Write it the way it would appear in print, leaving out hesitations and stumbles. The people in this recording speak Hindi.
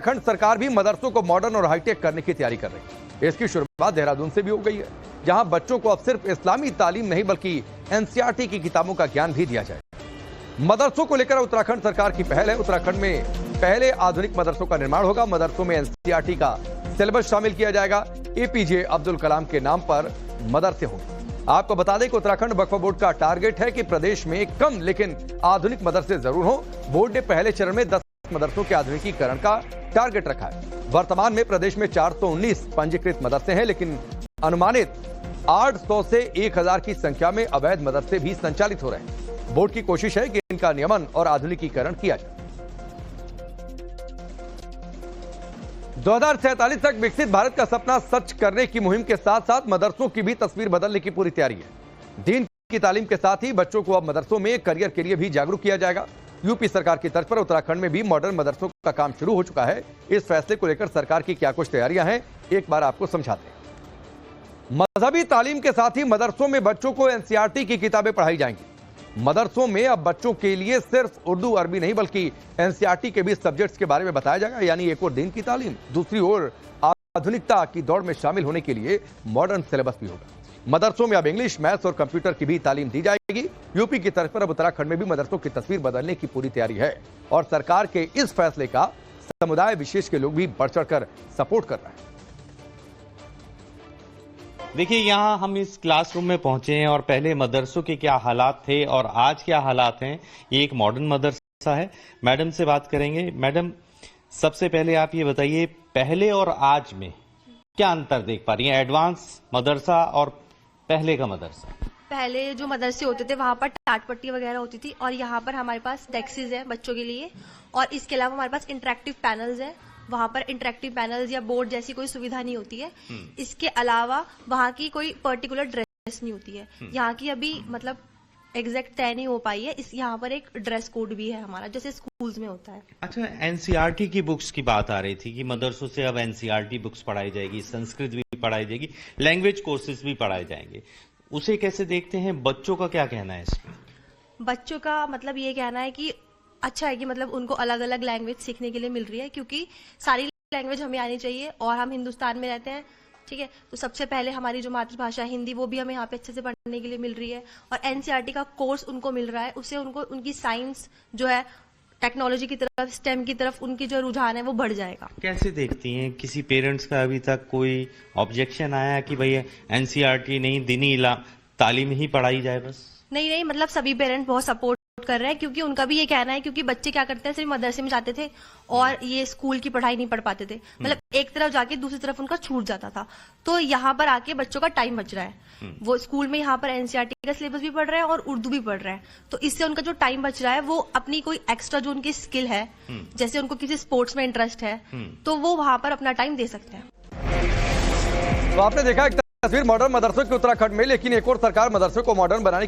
उत्तराखंड सरकार भी मदरसों को मॉडर्न और हाईटेक करने की तैयारी कर रही है। इसकी शुरुआत देहरादून से भी हो गई है, जहां बच्चों को अब सिर्फ इस्लामी तालीम नहीं बल्कि एनसीईआरटी की किताबों का ज्ञान भी दिया जाए। मदरसों को लेकर उत्तराखंड सरकार की पहल है। उत्तराखंड में पहले आधुनिक मदरसों का निर्माण होगा। मदरसों में एनसीईआरटी का सिलेबस शामिल किया जाएगा। एपीजे अब्दुल कलाम के नाम पर मदरसे होंगे। आपको बता दें कि उत्तराखंड वक्फ बोर्ड का टारगेट है कि प्रदेश में कम लेकिन आधुनिक मदरसे जरूर हो। बोर्ड ने पहले चरण में 10 मदरसों के आधुनिकीकरण का टारगेट रखा है। वर्तमान में प्रदेश में 419 पंजीकृत मदरसे हैं, लेकिन अनुमानित 800 से 1000 की संख्या में अवैध मदरसे भी संचालित हो रहे हैं। बोर्ड की कोशिश है कि इनका नियमन और आधुनिकीकरण किया जाए। 2047 तक विकसित भारत का सपना सच करने की मुहिम के साथ साथ मदरसों की भी तस्वीर बदलने की पूरी तैयारी है। दीन की तालीम के साथ ही बच्चों को अब मदरसों में करियर के लिए भी जागरूक किया जाएगा। यूपी सरकार की तर्ज पर उत्तराखंड में भी मॉडर्न मदरसों का काम शुरू हो चुका है। इस फैसले को लेकर सरकार की क्या कुछ तैयारियां हैं, एक बार आपको समझाते हैं। मजहबी तालीम के साथ ही मदरसों में बच्चों को एनसीईआरटी की किताबें पढ़ाई जाएंगी। मदरसों में अब बच्चों के लिए सिर्फ उर्दू अरबी नहीं बल्कि एनसीईआरटी के भी सब्जेक्ट्स के बारे में बताया जाएगा, यानी एक और दीन की तालीम, दूसरी ओर आधुनिकता की दौड़ में शामिल होने के लिए मॉडर्न सिलेबस भी होगा। मदरसों में अब इंग्लिश, मैथ्स और कंप्यूटर की भी तालीम दी जाएगी। यूपी की तरफ पर अब उत्तराखंड में भी मदरसों की तस्वीर बदलने की पूरी तैयारी है और सरकार के इस फैसले का समुदाय विशेष के लोग भी बढ़ चढ़कर सपोर्ट कर रहे हैं। देखिए, यहाँ हम इस क्लासरूम में पहुंचे हैं और पहले मदरसों के क्या हालात थे और आज क्या हालात हैं। ये एक मॉडर्न मदरसा है। मैडम से बात करेंगे। मैडम, सबसे पहले आप ये बताइए, पहले और आज में क्या अंतर देख पा रही हैं? एडवांस मदरसा और पहले का मदरसा। पहले जो मदरसे होते थे वहाँ पर टाट पट्टी वगैरह होती थी और यहाँ पर हमारे पास डेस्क्स है बच्चों के लिए, और इसके अलावा हमारे पास इंटरेक्टिव पैनल्स है। वहाँ पर इंटरेक्टिव पैनल्स या बोर्ड जैसी कोई सुविधा नहीं होती है। इसके अलावा वहाँ की कोई पर्टिकुलर ड्रेस नहीं होती है। यहाँ की अभी मतलब एग्जैक्ट तय नहीं हो पाई है। इस यहाँ पर एक ड्रेस कोड भी है हमारा, जैसे स्कूल्स में होता है। अच्छा, एनसीईआरटी की बुक्स की बात आ रही थी कि मदरसों से अब एनसीईआरटी बुक्स पढ़ाई जाएगी, संस्कृत भी पढ़ाई जाएगी, लैंग्वेज कोर्सेज भी पढ़ाए जाएंगे। उसे कैसे देखते हैं? बच्चों का क्या कहना है इसमें? बच्चों का मतलब ये कहना है कि अच्छा है कि मतलब उनको अलग अलग लैंग्वेज सीखने के लिए मिल रही है, क्योंकि सारी लैंग्वेज हमें आनी चाहिए और हम हिंदुस्तान में रहते हैं, ठीक है। तो सबसे पहले हमारी जो मातृभाषा हिंदी, वो भी हमें यहाँ पे अच्छे से पढ़ने के लिए मिल रही है और एनसीईआरटी का कोर्स उनको मिल रहा है। उससे उनको उनकी साइंस जो है, टेक्नोलॉजी की तरफ, स्टेम की तरफ उनकी जो रुझान है वो बढ़ जाएगा। कैसे देखती हैं? किसी पेरेंट्स का अभी तक कोई ऑब्जेक्शन आया कि भाई एनसीईआरटी नहीं, दीनी तालीम ही पढ़ाई जाए बस? नहीं, मतलब सभी पेरेंट्स बहुत सपोर्ट कर रहे हैं, क्योंकि उनका भी ये कहना है, क्योंकि बच्चे क्या करते हैं, सिर्फ मदरसे में जाते थे और ये स्कूल की पढ़ाई नहीं पढ़ पाते थे। मतलब एक तरफ जाके दूसरी तरफ उनका छूट जाता था। तो यहाँ पर आके बच्चों का टाइम बच रहा है। वो स्कूल में यहाँ पर एनसीईआरटी का सिलेबस भी पढ़ रहे हैं और उर्दू भी पढ़ रहे हैं। तो इससे उनका जो टाइम बच रहा है, वो अपनी कोई एक्स्ट्रा जो उनकी स्किल है, जैसे उनको किसी स्पोर्ट्स में इंटरेस्ट है, तो वो वहां पर अपना टाइम दे सकते हैं। तो आपने देखा एक तस्वीर मॉडर्न मदरसों की उत्तराखंड में, लेकिन एक और सरकार मदरसों को मॉडर्न बनाने